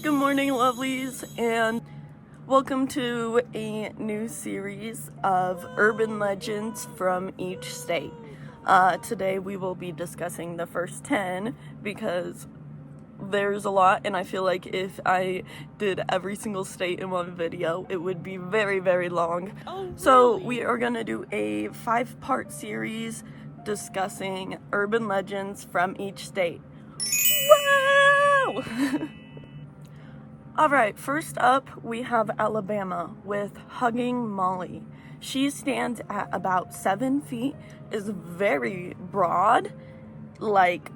Good morning, lovelies, and welcome to a new series of urban legends from each state. Today we will be discussing the first 10 because there's a lot, and I feel like if I did every single state in one video, it would be very, very long. Oh, really? So we are going to do a 5-part series discussing urban legends from each state. Wow! Alright, first up we have Alabama with Hugging Molly. She stands at about 7 feet, is very broad, like,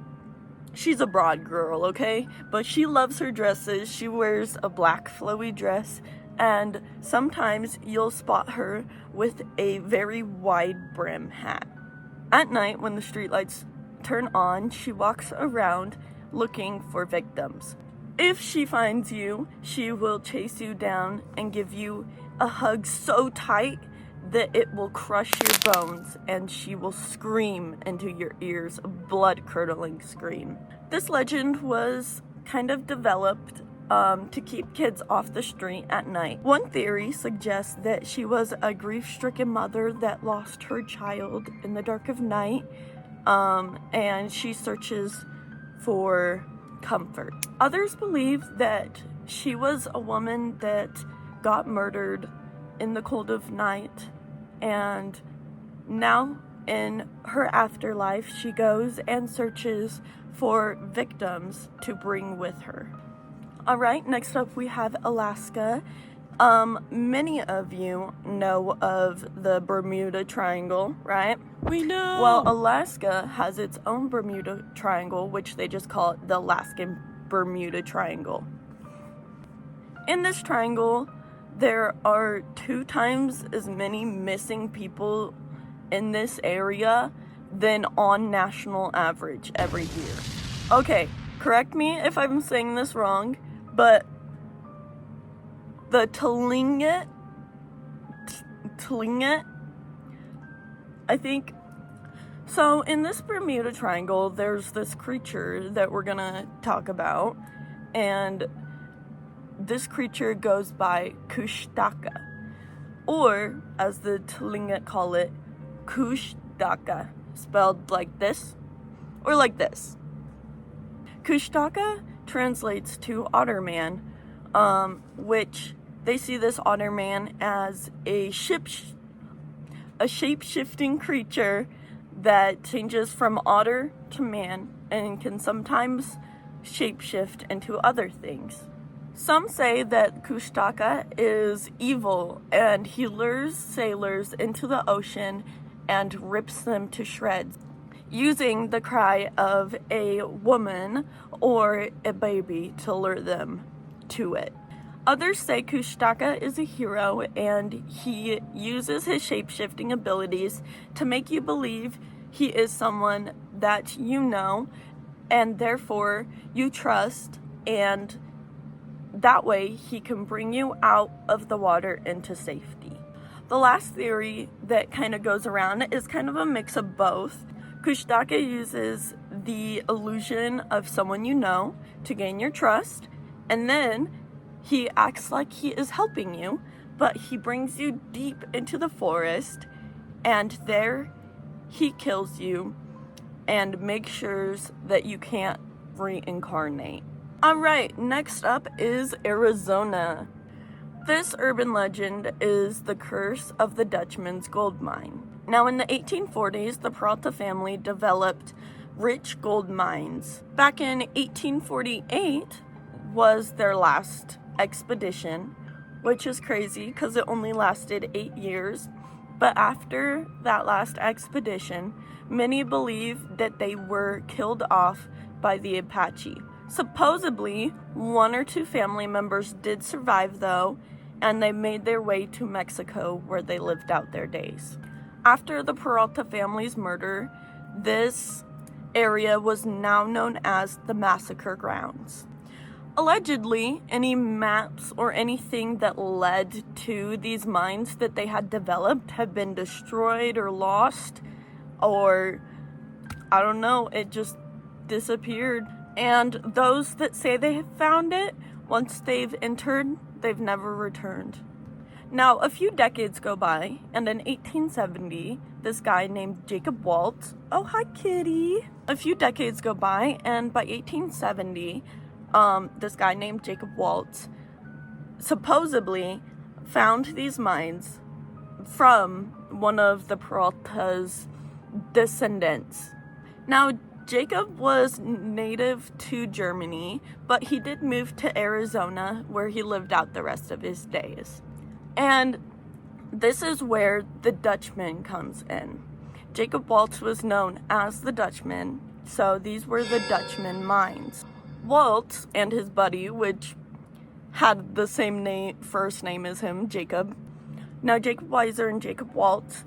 she's a broad girl, okay? But she loves her dresses. She wears a black flowy dress, and sometimes you'll spot her with a very wide brim hat. At night, when the streetlights turn on, she walks around looking for victims. If she finds you, she will chase you down and give you a hug so tight that it will crush your bones, and she will scream into your ears, a blood-curdling scream. This legend was kind of developed to keep kids off the street at night. One theory suggests that she was a grief-stricken mother that lost her child in the dark of night, and she searches for comfort. Others believe that she was a woman that got murdered in the cold of night, and now in her afterlife she goes and searches for victims to bring with her. Alright, next up we have Alaska. Many of you know of the Bermuda Triangle, right? We know. Well, Alaska has its own Bermuda Triangle, which they just call it the Alaskan Bermuda Triangle. In this triangle, there are 2 times as many missing people in this area than on national average every year. Okay, correct me if I'm saying this wrong, but the Tlingit, I think. So in this Bermuda Triangle, there's this creature that we're gonna talk about, and this creature goes by Kushtaka, or as the Tlingit call it, Kushtaka, spelled like this, or like this. Kushtaka translates to Otter Man, which they see this Otter Man as a shape-shifting creature that changes from otter to man and can sometimes shapeshift into other things. Some say that Kushtaka is evil and he lures sailors into the ocean and rips them to shreds, using the cry of a woman or a baby to lure them to it. Others say Kushtaka is a hero and he uses his shape-shifting abilities to make you believe he is someone that you know and therefore you trust, and that way he can bring you out of the water into safety. The last theory that kind of goes around is kind of a mix of both. Kushtaka uses the illusion of someone you know to gain your trust, and then he acts like he is helping you, but he brings you deep into the forest, and there he kills you and makes sure that you can't reincarnate. Alright, next up is Arizona. This urban legend is the curse of the Dutchman's gold mine. Now, in the 1840s, the Peralta family developed rich gold mines. Back in 1848 was their last expedition, which is crazy because it only lasted 8 years. But after that last expedition, many believe that they were killed off by the Apache. Supposedly, 1 or 2 family members did survive though, and they made their way to Mexico where they lived out their days. After the Peralta family's murder, this area was now known as the Massacre Grounds. Allegedly, any maps or anything that led to these mines that they had developed have been destroyed or lost, or I don't know, it just disappeared. And those that say they have found it, Once they've entered, they've never returned. Now, a few decades go by, and in 1870, this guy named Jacob Waltz, oh, hi, kitty. A few decades go by, and by 1870, this guy named Jacob Waltz supposedly found these mines from one of the Peralta's descendants. Now, Jacob was native to Germany, but he did move to Arizona, where he lived out the rest of his days. And this is where the Dutchman comes in. Jacob Waltz was known as the Dutchman, so these were the Dutchman mines. Waltz and his buddy, which had the same first name as him, Jacob. Now, Jacob Weiser and Jacob Waltz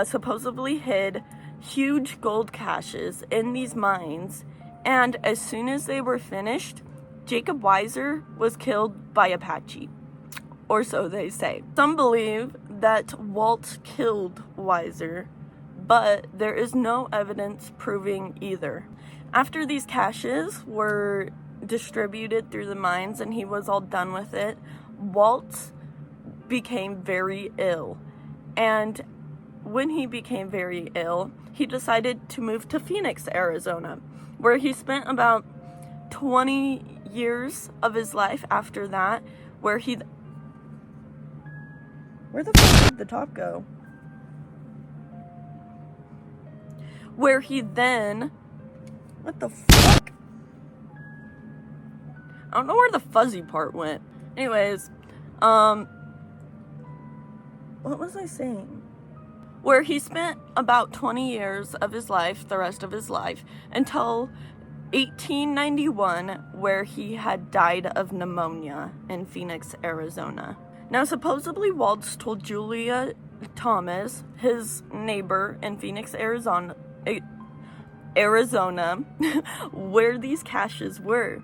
supposedly hid huge gold caches in these mines, and as soon as they were finished, Jacob Weiser was killed by Apache, or so they say. Some believe that Waltz killed Weiser, but there is no evidence proving either. After these caches were distributed through the mines and he was all done with it, Waltz became very ill, and when he became very ill, he decided to move to Phoenix, Arizona, where he spent about 20 years of his life after that, where the fuck did the top go? Where he then, what the fuck? I don't know where the fuzzy part went. Anyways, what was I saying? Where he spent about 20 years of his life, the rest of his life, until 1891, where he had died of pneumonia in Phoenix, Arizona. Now, supposedly Waltz told Julia Thomas, his neighbor in Phoenix, Arizona, where these caches were.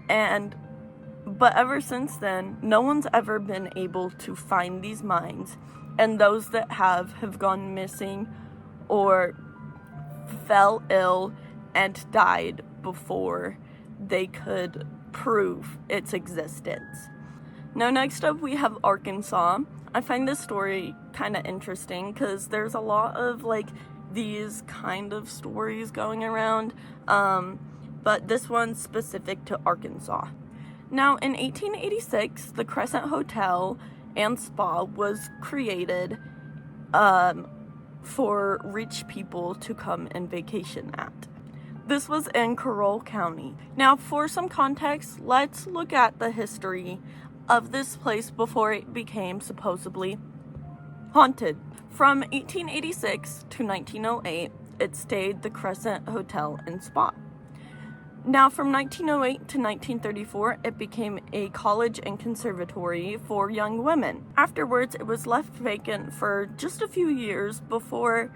But ever since then, no one's ever been able to find these mines, and those that have gone missing or fell ill and died before they could prove its existence. Now, next up we have Arkansas. I find this story kind of interesting because there's a lot of these kind of stories going around, but this one's specific to Arkansas. Now, in 1886, the Crescent Hotel and Spa was created for rich people to come and vacation at. This was in Carroll County. Now, for some context, let's look at the history of this place before it became supposedly haunted. From 1886 to 1908, it stayed the Crescent Hotel and Spa. Now, from 1908 to 1934, it became a college and conservatory for young women. Afterwards, it was left vacant for just a few years before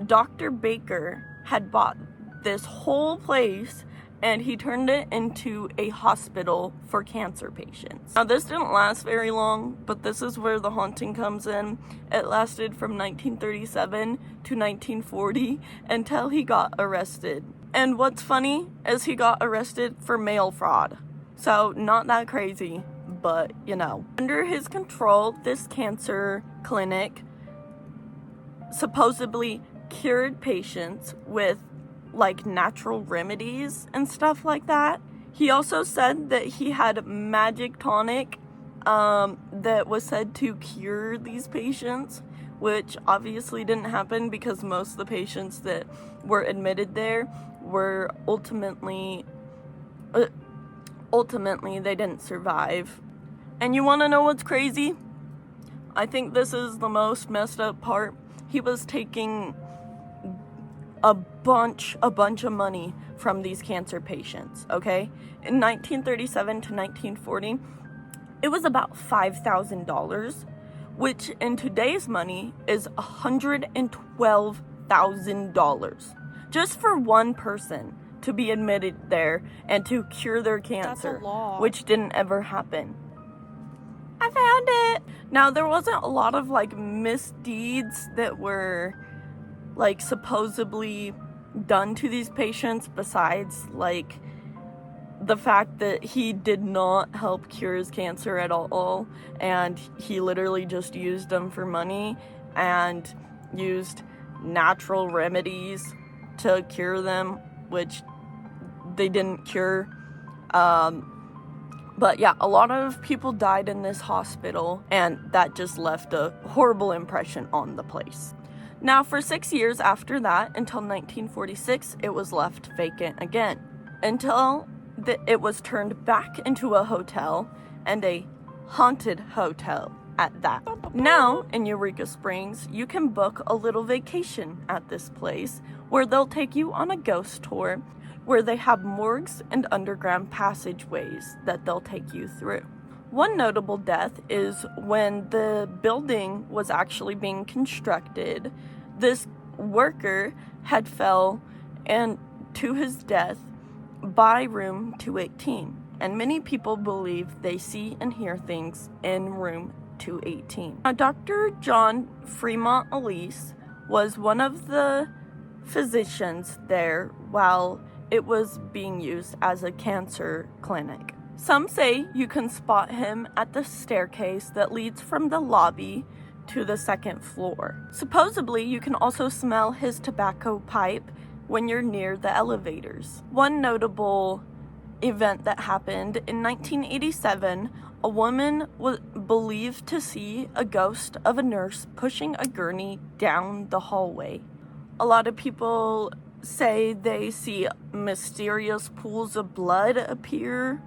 Dr. Baker had bought this whole place and he turned it into a hospital for cancer patients. Now, this didn't last very long, but this is where the haunting comes in. It lasted from 1937 to 1940 until he got arrested. And what's funny is he got arrested for mail fraud. So, not that crazy, but Under his control, this cancer clinic supposedly cured patients with natural remedies and stuff like that. He also said that he had magic tonic that was said to cure these patients, which obviously didn't happen because most of the patients that were admitted there were ultimately they didn't survive. And you want to know what's crazy? I think this is the most messed up part. He was taking a bunch of money from these cancer patients, okay? In 1937 to 1940, it was about $5,000, which in today's money is $112,000. Just for one person to be admitted there and to cure their cancer. That's a lot. Which didn't ever happen. I found it! Now, there wasn't a lot of misdeeds that were supposedly done to these patients besides the fact that he did not help cure his cancer at all, and he literally just used them for money and used natural remedies to cure them, which they didn't cure. But yeah, a lot of people died in this hospital, and that just left a horrible impression on the place. Now, for 6 years after that, until 1946, it was left vacant again, until it was turned back into a hotel, and a haunted hotel at that. Now, in Eureka Springs, you can book a little vacation at this place, where they'll take you on a ghost tour, where they have morgues and underground passageways that they'll take you through. One notable death is when the building was actually being constructed, this worker had fell and to his death by room 218, and many people believe they see and hear things in room 218. Now, Dr. John Fremont Elise was one of the physicians there while it was being used as a cancer clinic. Some say you can spot him at the staircase that leads from the lobby to the second floor. Supposedly, you can also smell his tobacco pipe when you're near the elevators. One notable event that happened in 1987, a woman was believed to see a ghost of a nurse pushing a gurney down the hallway. A lot of people say they see mysterious pools of blood appear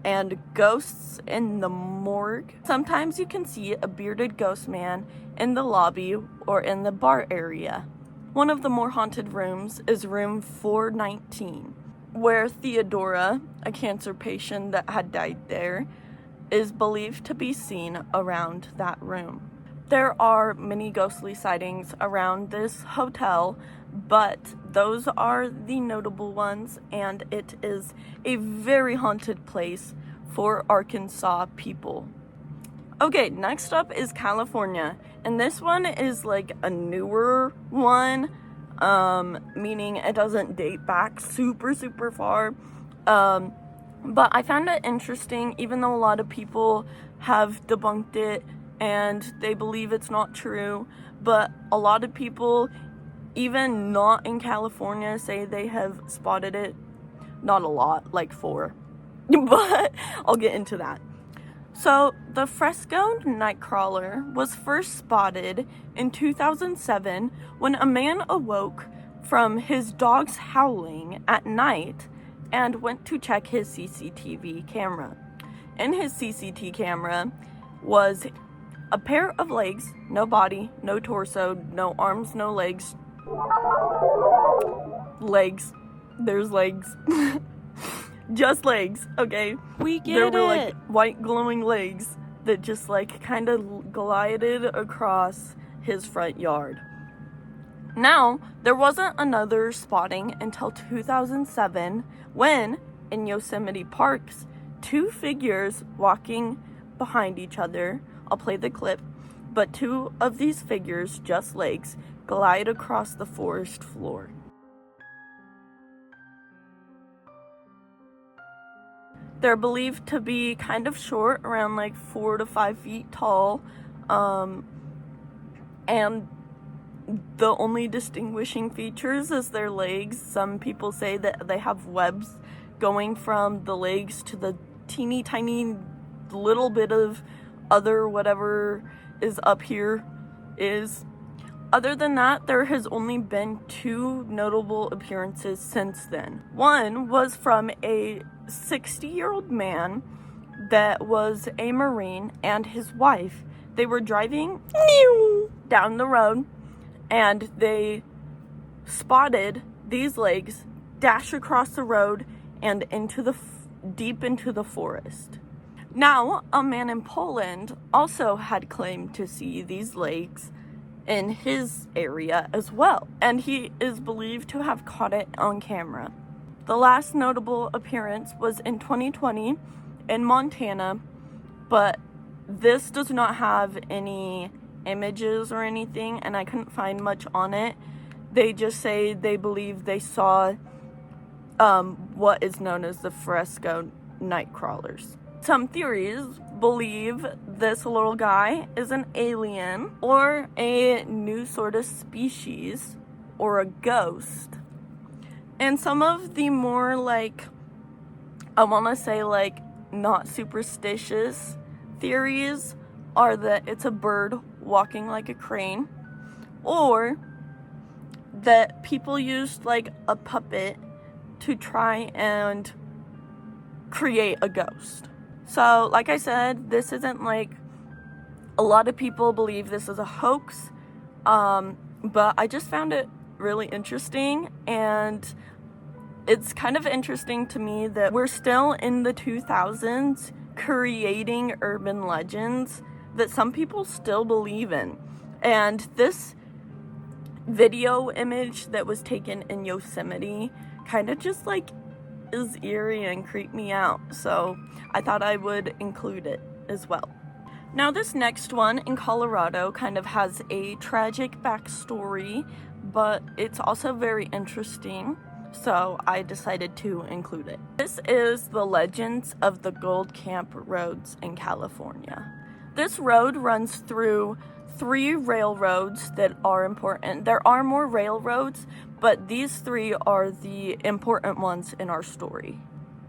and ghosts in the morgue. Sometimes you can see a bearded ghost man in the lobby or in the bar area. One of the more haunted rooms is room 419, where Theodora, a cancer patient that had died there, is believed to be seen around that room. There are many ghostly sightings around this hotel, but those are the notable ones, and it is a very haunted place for Arkansas people. Okay, next up is California, and this one is like a newer one, meaning it doesn't date back super far, but I found it interesting, even though a lot of people have debunked it and they believe it's not true, but a lot of people, even not in California, say they have spotted it. Not a lot, like 4, but I'll get into that. So, the Fresco Nightcrawler was first spotted in 2007 when a man awoke from his dog's howling at night and went to check his CCTV camera. In his CCTV camera was a pair of legs, no body, no torso, no arms, no legs. Legs. There's legs. Just legs, okay? We get there it. were like white glowing legs that just like kind of glided across his front yard. Now, there wasn't another spotting until 2007 when, in Yosemite Parks, 2 figures walking behind each other, I'll play the clip, but 2 of these figures, just legs, glide across the forest floor. They're believed to be kind of short, around like 4 to 5 feet tall, and the only distinguishing features is their legs. Some people say that they have webs going from the legs to the teeny tiny little bit of other whatever is up here is. Other than that, there has only been 2 notable appearances since then. One was from a 60-year-old man that was a Marine and his wife. They were driving down the road and they spotted these legs dash across the road and into the deep into the forest. Now, a man in Poland also had claimed to see these legs in his area as well, and he is believed to have caught it on camera. The last notable appearance was in 2020 in Montana, but this does not have any images or anything, and I couldn't find much on it. They just say they believe they saw what is known as the Fresco night crawlers. Some theories believe this little guy is an alien or a new sort of species or a ghost. And some of the more I want to say not superstitious theories are that it's a bird walking like a crane, or that people used a puppet to try and create a ghost. So like I said, this isn't a lot of people believe this is a hoax, but I just found it really interesting, and it's kind of interesting to me that we're still in the 2000s creating urban legends that some people still believe in. And this video image that was taken in Yosemite kind of just is eerie and creeped me out, so I thought I would include it as well. Now this next one in Colorado kind of has a tragic backstory, but it's also very interesting, so I decided to include it. This is the Legends of the Gold Camp Roads in California. This road runs through 3 railroads that are important. There are more railroads, but these 3 are the important ones in our story.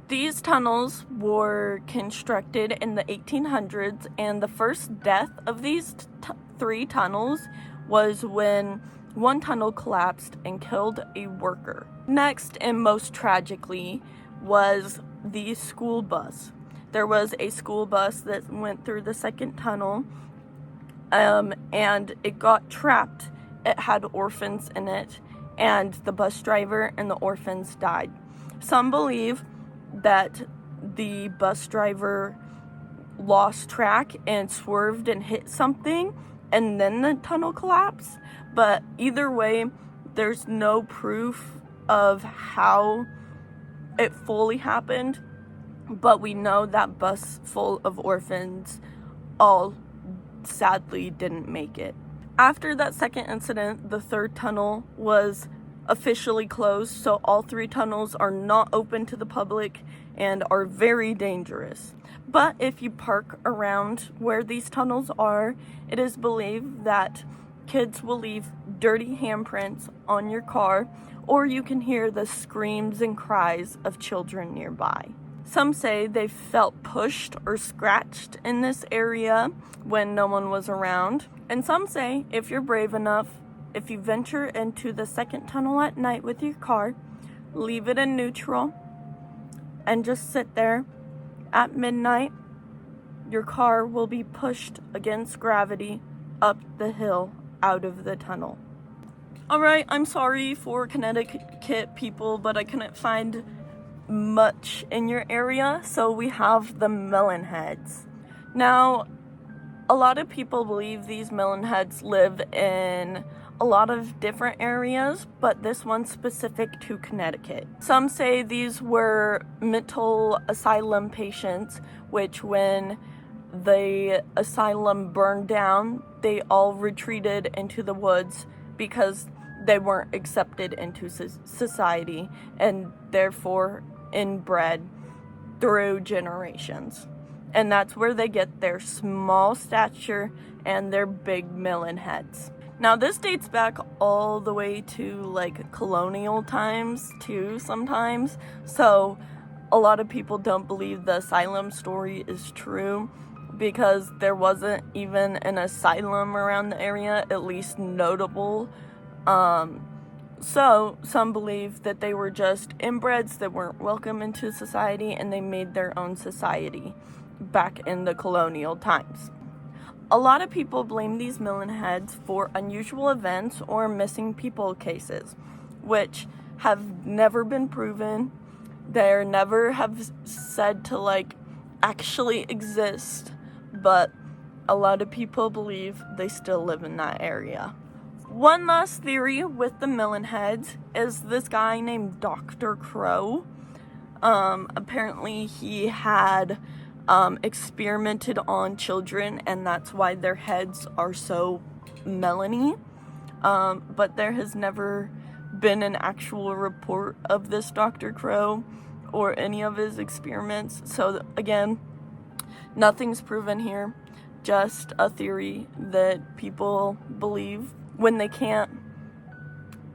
These tunnels were constructed in the 1800s, and the first death of these 3 tunnels was when one tunnel collapsed and killed a worker. Next, and most tragically, was the school bus. There was a school bus that went through the second tunnel, and it got trapped. It had orphans in it, and the bus driver and the orphans died. Some believe that the bus driver lost track and swerved and hit something, and then the tunnel collapsed. But either way, there's no proof of how it fully happened, but we know that bus full of orphans all sadly didn't make it. After that second incident, the third tunnel was officially closed, so all 3 tunnels are not open to the public and are very dangerous. But if you park around where these tunnels are, it is believed that kids will leave dirty handprints on your car, or you can hear the screams and cries of children nearby. Some say they felt pushed or scratched in this area when no one was around. And some say if you're brave enough, if you venture into the second tunnel at night with your car, leave it in neutral, and just sit there, at midnight, your car will be pushed against gravity up the hill out of the tunnel. Alright, I'm sorry for Connecticut people, but I couldn't find much in your area, so we have the melon heads. Now, a lot of people believe these melon heads live in a lot of different areas, but this one's specific to Connecticut. Some say these were mental asylum patients, which when the asylum burned down, they all retreated into the woods because they weren't accepted into society and therefore inbred through generations. And that's where they get their small stature and their big melon heads. Now this dates back all the way to colonial times too sometimes, so a lot of people don't believe the asylum story is true because there wasn't even an asylum around the area, at least notable. So some believe that they were just inbreds that weren't welcome into society, and they made their own society back in the colonial times. A lot of people blame these melon heads for unusual events or missing people cases, which have never been proven. They never have said to actually exist, but a lot of people believe they still live in that area. One last theory with the melon heads is this guy named Dr. Crow. Apparently he had experimented on children, and that's why their heads are so melony. But there has never been an actual report of this Dr. Crow or any of his experiments. So again, nothing's proven here, just a theory that people believe when they can't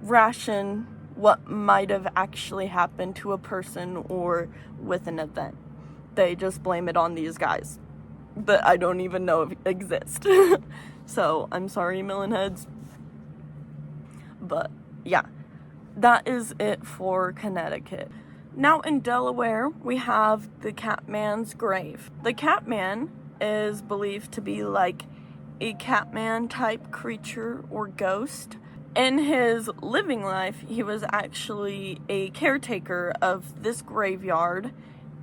ration what might have actually happened to a person or with an event. They just blame it on these guys that I don't even know if exist. So I'm sorry, Melon Heads. But yeah, that is it for Connecticut. Now in Delaware, we have the Catman's grave. The Catman is believed to be like a Catman type creature or ghost. In his living life, he was actually a caretaker of this graveyard,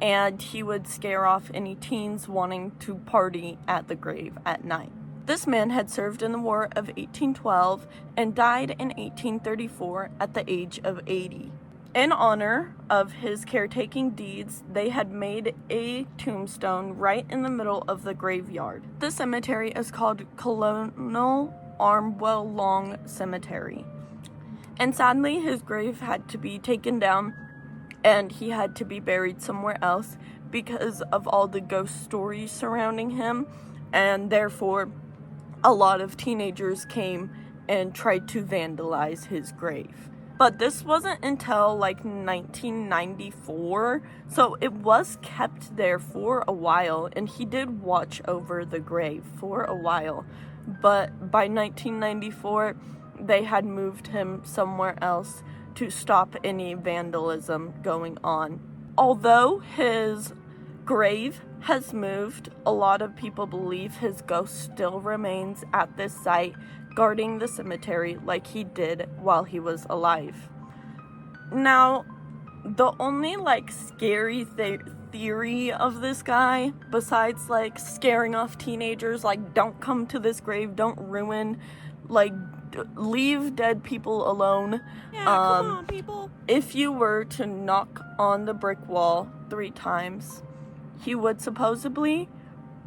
and he would scare off any teens wanting to party at the grave at night. This man had served in the War of 1812 and died in 1834 at the age of 80. In honor of his caretaking deeds, they had made a tombstone right in the middle of the graveyard. The cemetery is called Colonel Armwell Long Cemetery. And sadly, his grave had to be taken down and he had to be buried somewhere else because of all the ghost stories surrounding him, and therefore a lot of teenagers came and tried to vandalize his grave. But this wasn't until like 1994, so it was kept there for a while, and he did watch over the grave for a while. But by 1994, they had moved him somewhere else to stop any vandalism going on. Although his grave has moved, a lot of people believe his ghost still remains at this site, guarding the cemetery like he did while he was alive. Now, the only scary theory of this guy, besides scaring off teenagers, don't come to this grave, don't ruin, leave dead people alone. Yeah, come on, people. If you were to knock on the brick wall 3 times, he would supposedly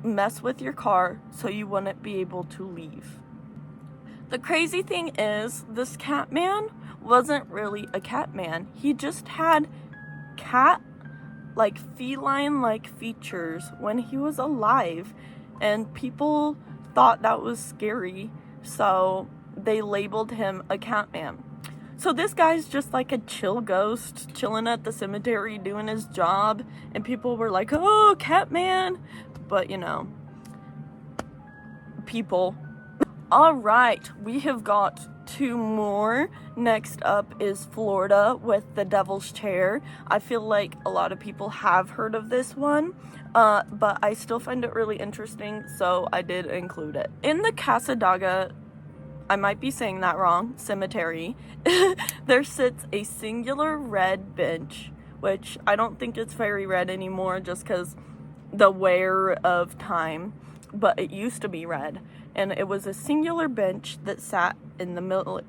mess with your car so you wouldn't be able to leave. The crazy thing is, this Catman wasn't really a Catman. He just had feline-like features when he was alive, and people thought that was scary, so they labeled him a Catman. So this guy's just like a chill ghost, chilling at the cemetery, doing his job, and people were like, oh, Catman! But, people. Alright, we have got 2 more. Next up is Florida with the Devil's Chair. I feel like a lot of people have heard of this one, but I still find it really interesting, so I did include it. In the Cassadaga, I might be saying that wrong, cemetery, there sits a singular red bench, which I don't think it's very red anymore just because the wear of time, but it used to be red. And it was a singular bench that sat in the middle,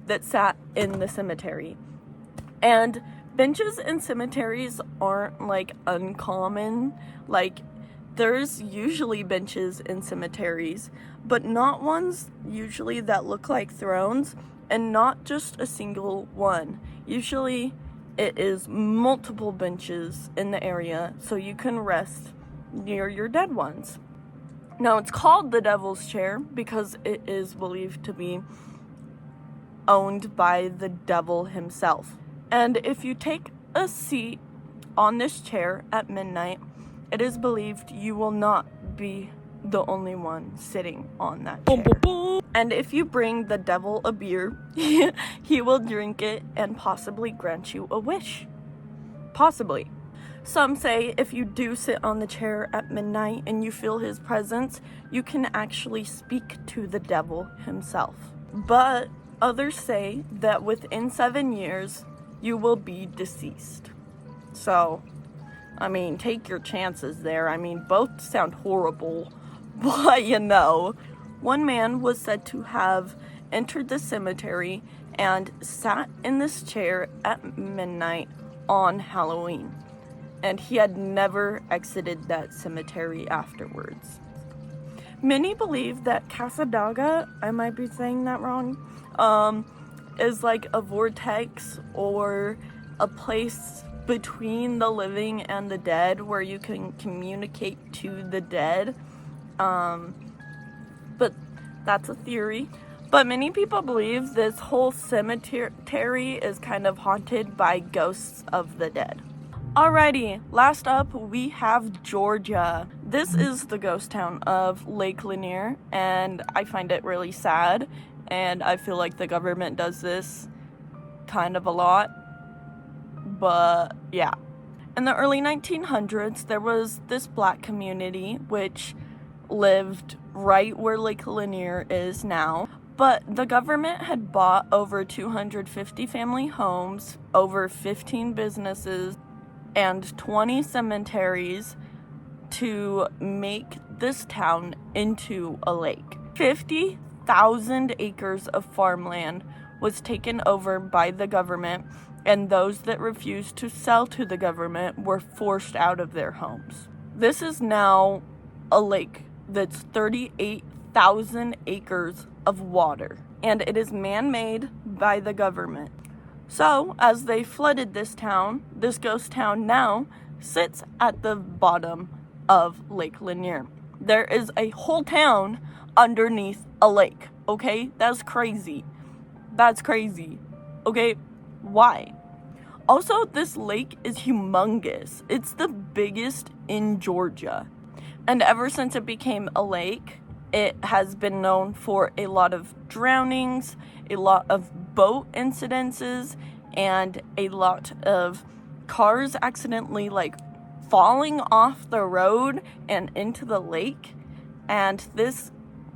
that sat in the cemetery. And benches in cemeteries aren't uncommon. There's usually benches in cemeteries, but not ones usually that look like thrones, and not just a single one. Usually it is multiple benches in the area so you can rest near your dead ones. Now, it's called the Devil's Chair because it is believed to be owned by the devil himself. And if you take a seat on this chair at midnight, it is believed you will not be the only one sitting on that chair. And if you bring the devil a beer, he will drink it and possibly grant you a wish. Possibly. Some say if you do sit on the chair at midnight and you feel his presence, you can actually speak to the devil himself. But others say that within 7 years, you will be deceased. So, take your chances there. Both sound horrible, but one man was said to have entered the cemetery and sat in this chair at midnight on Halloween. And he had never exited that cemetery afterwards. Many believe that Cassadaga, I might be saying that wrong, is like a vortex or a place between the living and the dead where you can communicate to the dead. But that's a theory. But many people believe this whole cemetery is kind of haunted by ghosts of the dead. Alrighty, last up we have Georgia. This is the ghost town of Lake Lanier, and I find it really sad, and I feel like the government does this kind of a lot. But yeah. In the early 1900s, there was this black community which lived right where Lake Lanier is now. But the government had bought over 250 family homes, over 15 businesses, and 20 cemeteries to make this town into a lake. 50,000 acres of farmland was taken over by the government, and those that refused to sell to the government were forced out of their homes. This is now a lake that's 38,000 acres of water, and it is man-made by the government. So, as they flooded this town, this ghost town now sits at the bottom of Lake Lanier. There is a whole town underneath a lake, okay? That's crazy. That's crazy. Okay, why? Also, this lake is humongous. It's the biggest in Georgia. And ever since it became a lake, it has been known for a lot of drownings, a lot of boat incidences, and a lot of cars accidentally falling off the road and into the lake. And this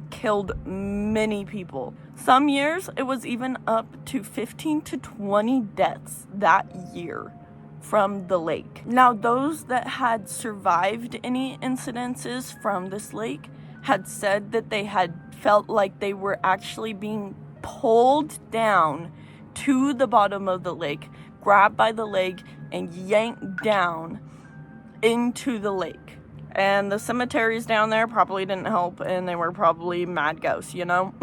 killed many people. Some years it was even up to 15 to 20 deaths that year from the lake. Now, those that had survived any incidences from this lake had said that they had felt like they were actually being pulled down to the bottom of the lake, grabbed by the leg, and yanked down into the lake. And the cemeteries down there probably didn't help, and they were probably mad ghosts, you know?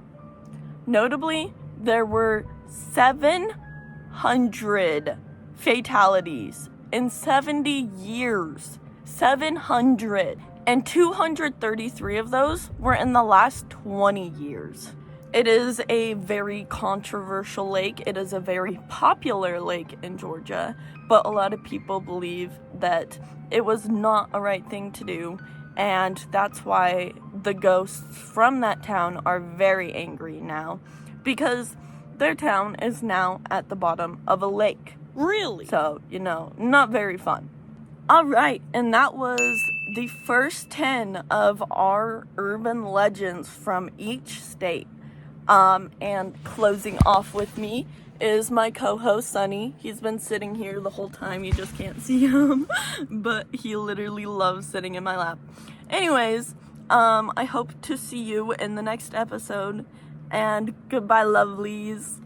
Notably, there were 700 fatalities in 70 years. 700. And 233 of those were in the last 20 years. It is a very controversial lake. It is a very popular lake in Georgia, but a lot of people believe that it was not a right thing to do, and that's why the ghosts from that town are very angry now, because their town is now at the bottom of a lake. Really? So, not very fun. Alright, and that was the first 10 of our urban legends from each state. And closing off with me is my co-host, Sunny. He's been sitting here the whole time. You just can't see him. But he literally loves sitting in my lap. Anyways, I hope to see you in the next episode. And goodbye, lovelies.